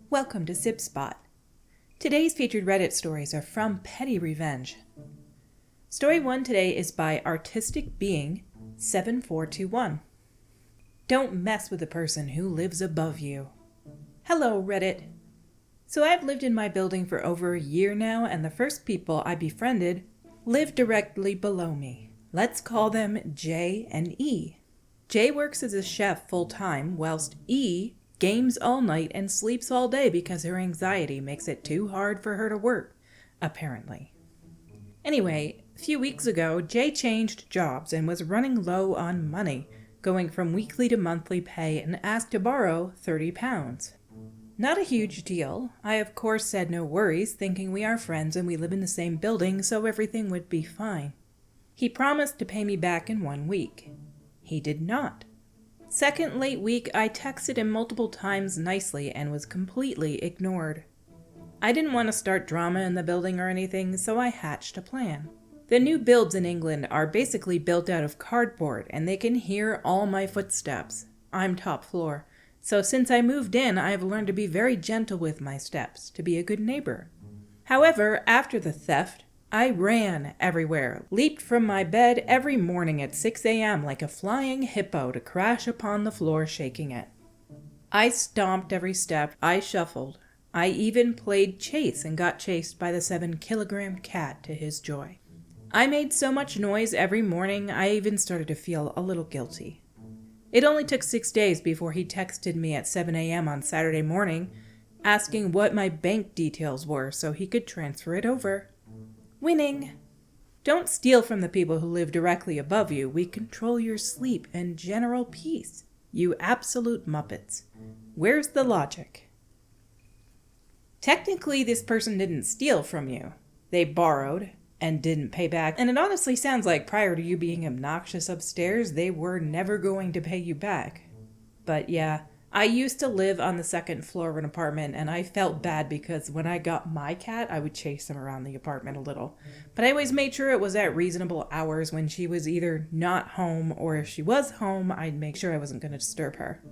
Welcome to Sib Spot. Today's featured Reddit stories are from PettyRevenge. Story 1 today is by Artistic Being 7421. Don't mess with the person who lives above you. Hello, Reddit. So I've lived in my building for over a year now, and the first people I befriended live directly below me. Let's call them J and E. J works as a chef full-time, whilst E games all night and sleeps all day because her anxiety makes it too hard for her to work, apparently. Anyway, a few weeks ago, J changed jobs and was running low on money, going from weekly to monthly pay, and asked to borrow £30. Not a huge deal. I of course said no worries, thinking we are friends and we live in the same building, so everything would be fine. He promised to pay me back in 1 week. He did not. Second late week, I texted him multiple times nicely and was completely ignored. I didn't want to start drama in the building or anything, so I hatched a plan. The new builds in England are basically built out of cardboard, and they can hear all my footsteps. I'm top floor, so since I moved in, I have learned to be very gentle with my steps, to be a good neighbor. However, after the theft, I ran everywhere, leaped from my bed every morning at 6 a.m. like a flying hippo to crash upon the floor, shaking it. I stomped every step, I shuffled. I even played chase and got chased by the 7-kilogram cat to his joy. I made so much noise every morning, I even started to feel a little guilty. It only took 6 days before he texted me at 7 a.m. on Saturday morning, asking what my bank details were so he could transfer it over. Winning! Don't steal from the people who live directly above you. We control your sleep and general peace. You absolute muppets. Where's the logic? Technically, this person didn't steal from you. They borrowed and didn't pay back. And it honestly sounds like prior to you being obnoxious upstairs, they were never going to pay you back. But yeah, I used to live on the second floor of an apartment, and I felt bad because when I got my cat, I would chase him around the apartment a little. But I always made sure it was at reasonable hours when she was either not home, or if she was home, I'd make sure I wasn't going to disturb her.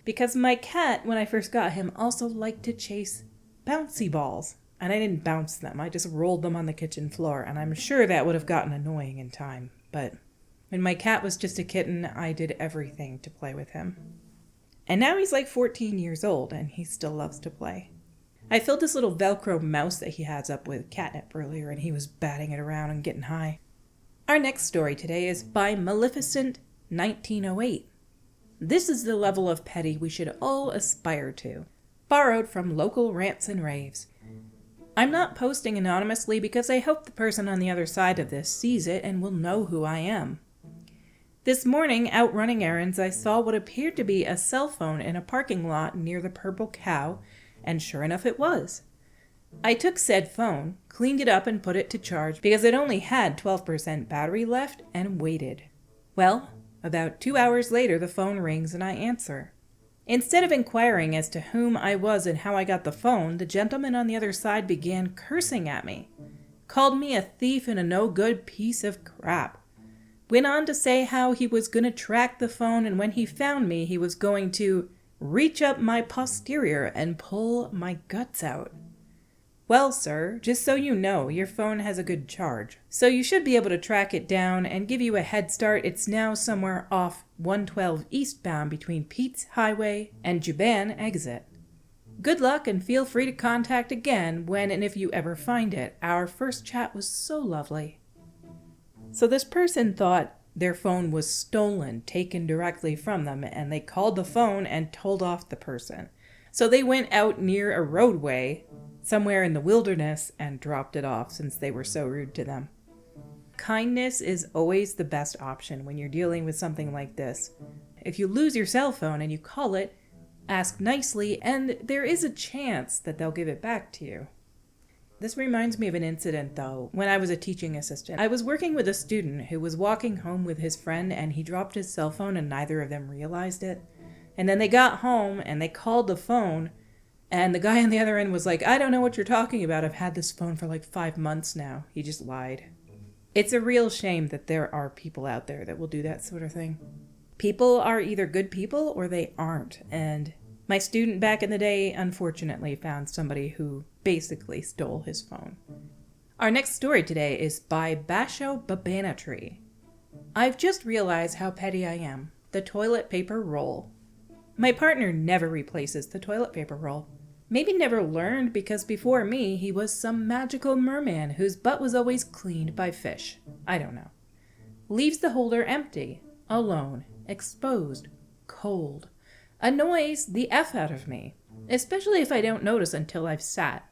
Because my cat, when I first got him, also liked to chase bouncy balls. And I didn't bounce them, I just rolled them on the kitchen floor, and I'm sure that would have gotten annoying in time. But when my cat was just a kitten, I did everything to play with him. And now he's like 14 years old, and he still loves to play. I filled this little Velcro mouse that he has up with catnip earlier, and he was batting it around and getting high. Our next story today is by Maleficent 1908. This is the level of petty we should all aspire to. Borrowed from local rants and raves. I'm not posting anonymously because I hope the person on the other side of this sees it and will know who I am. This morning, out running errands, I saw what appeared to be a cell phone in a parking lot near the Purple Cow, and sure enough it was. I took said phone, cleaned it up and put it to charge because it only had 12% battery left, and waited. Well, about 2 hours later the phone rings and I answer. Instead of inquiring as to whom I was and how I got the phone, the gentleman on the other side began cursing at me. Called me a thief and a no-good piece of crap. Went on to say how he was going to track the phone, and when he found me, he was going to reach up my posterior and pull my guts out. Well, sir, just so you know, your phone has a good charge, so you should be able to track it down and give you a head start. It's now somewhere off 112 eastbound between Pete's Highway and Juban exit. Good luck and feel free to contact again when and if you ever find it. Our first chat was so lovely. So this person thought their phone was stolen, taken directly from them, and they called the phone and told off the person. So they went out near a roadway, somewhere in the wilderness, and dropped it off since they were so rude to them. Kindness is always the best option when you're dealing with something like this. If you lose your cell phone and you call it, ask nicely, and there is a chance that they'll give it back to you. This reminds me of an incident, though, when I was a teaching assistant. I was working with a student who was walking home with his friend, and he dropped his cell phone and neither of them realized it. And then they got home and they called the phone, and the guy on the other end was like, I don't know what you're talking about. I've had this phone for like 5 months now. He just lied. It's a real shame that there are people out there that will do that sort of thing. People are either good people or they aren't, and My student back in the day unfortunately found somebody who basically stole his phone. Our next story today is by Basho Babanatry. I've just realized how petty I am. The toilet paper roll. My partner never replaces the toilet paper roll. Maybe never learned because before me, he was some magical merman whose butt was always cleaned by fish. I don't know. Leaves the holder empty, alone, exposed, cold. Annoys the F out of me, especially if I don't notice until I've sat.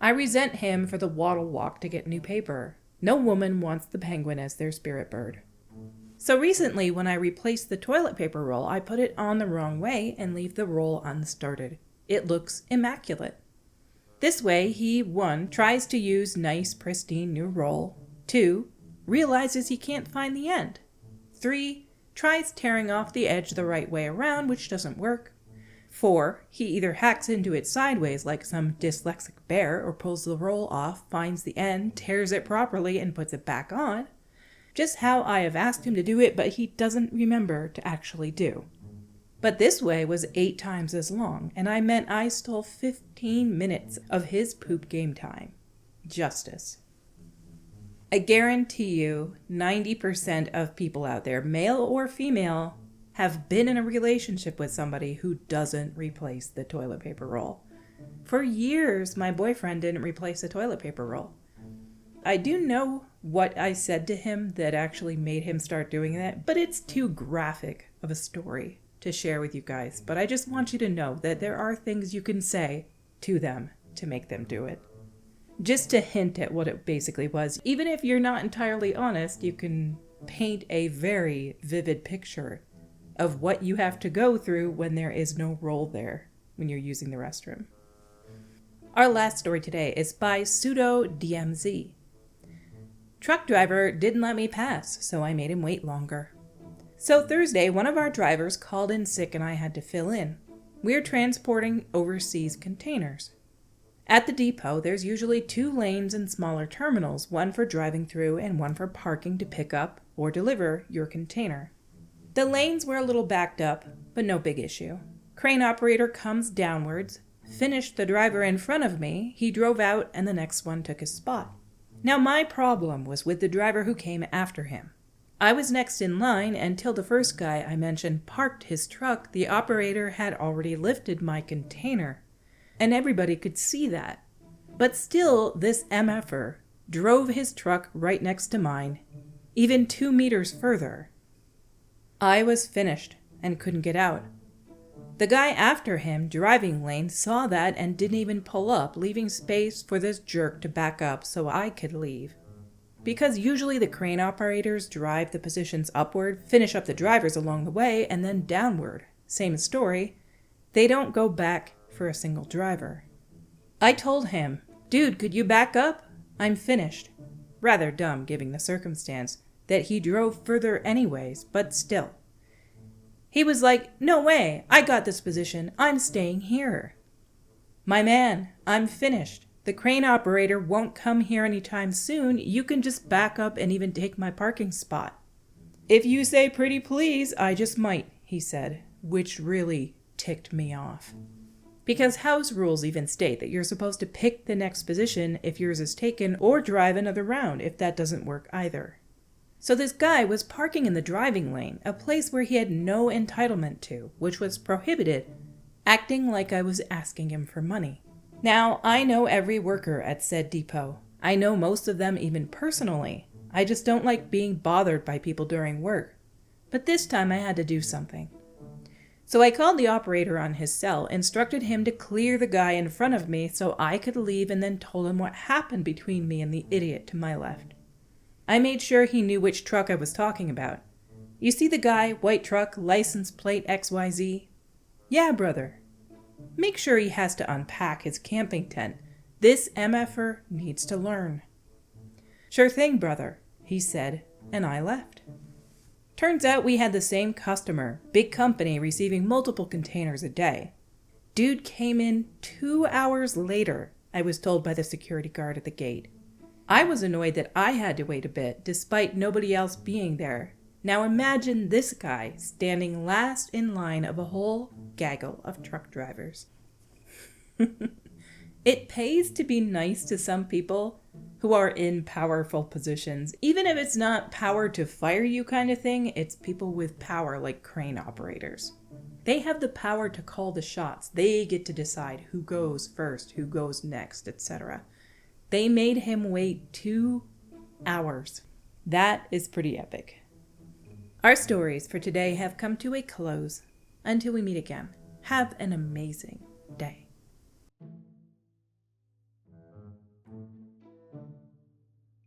I resent him for the waddle walk to get new paper. No woman wants the penguin as their spirit bird. So recently, when I replaced the toilet paper roll, I put it on the wrong way and leave the roll unstarted. It looks immaculate. This way, he 1. Tries to use nice, pristine new roll. 2. Realizes he can't find the end. 3. Tries tearing off the edge the right way around, which doesn't work. 4. He either hacks into it sideways like some dyslexic bear or pulls the roll off, finds the end, tears it properly, and puts it back on. Just how I have asked him to do it, but he doesn't remember to actually do. But this way was 8 times as long, and I meant I stole 15 minutes of his poop game time. Justice. I guarantee you 90% of people out there, male or female, have been in a relationship with somebody who doesn't replace the toilet paper roll. For years, my boyfriend didn't replace the toilet paper roll. I do know what I said to him that actually made him start doing that, but it's too graphic of a story to share with you guys. But I just want you to know that there are things you can say to them to make them do it. Just to hint at what it basically was. Even if you're not entirely honest, you can paint a very vivid picture of what you have to go through when there is no roll there when you're using the restroom. Our last story today is by Pseudo DMZ. Truck driver didn't let me pass, so I made him wait longer. So Thursday, one of our drivers called in sick and I had to fill in. We're transporting overseas containers. At the depot, there's usually 2 lanes and smaller terminals, one for driving through and one for parking to pick up or deliver your container. The lanes were a little backed up, but no big issue. Crane operator comes downwards, finished the driver in front of me, he drove out and the next one took his spot. Now my problem was with the driver who came after him. I was next in line until the first guy I mentioned parked his truck. The operator had already lifted my container, and everybody could see that. But still, this MFer drove his truck right next to mine, even 2 meters further. I was finished and couldn't get out. The guy after him, driving lane, saw that and didn't even pull up, leaving space for this jerk to back up so I could leave. Because usually the crane operators drive the positions upward, finish up the drivers along the way, and then downward. Same story. They don't go back for a single driver. I told him, "Dude, could you back up? I'm finished." Rather dumb given the circumstance that he drove further anyways, but still. He was like, "No way, I got this position, I'm staying here." "My man, I'm finished. The crane operator won't come here anytime soon. You can just back up and even take my parking spot." "If you say pretty please, I just might," he said, which really ticked me off. Because house rules even state that you're supposed to pick the next position if yours is taken or drive another round if that doesn't work either. So this guy was parking in the driving lane, a place where he had no entitlement to, which was prohibited, acting like I was asking him for money. Now, I know every worker at said depot. I know most of them even personally. I just don't like being bothered by people during work. But this time I had to do something. So I called the operator on his cell, instructed him to clear the guy in front of me so I could leave, and then told him what happened between me and the idiot to my left. I made sure he knew which truck I was talking about. "You see the guy, white truck, license plate XYZ? "Yeah, brother." "Make sure he has to unpack his camping tent. This MFer needs to learn." "Sure thing, brother," he said, and I left. Turns out we had the same customer, big company receiving multiple containers a day. Dude came in 2 hours later, I was told by the security guard at the gate. I was annoyed that I had to wait a bit, despite nobody else being there. Now imagine this guy standing last in line of a whole gaggle of truck drivers. It pays to be nice to some people who are in powerful positions. Even if it's not power to fire you kind of thing, it's people with power like crane operators. They have the power to call the shots. They get to decide who goes first, who goes next, etc. They made him wait 2 hours. That is pretty epic. Our stories for today have come to a close. Until we meet again, have an amazing day.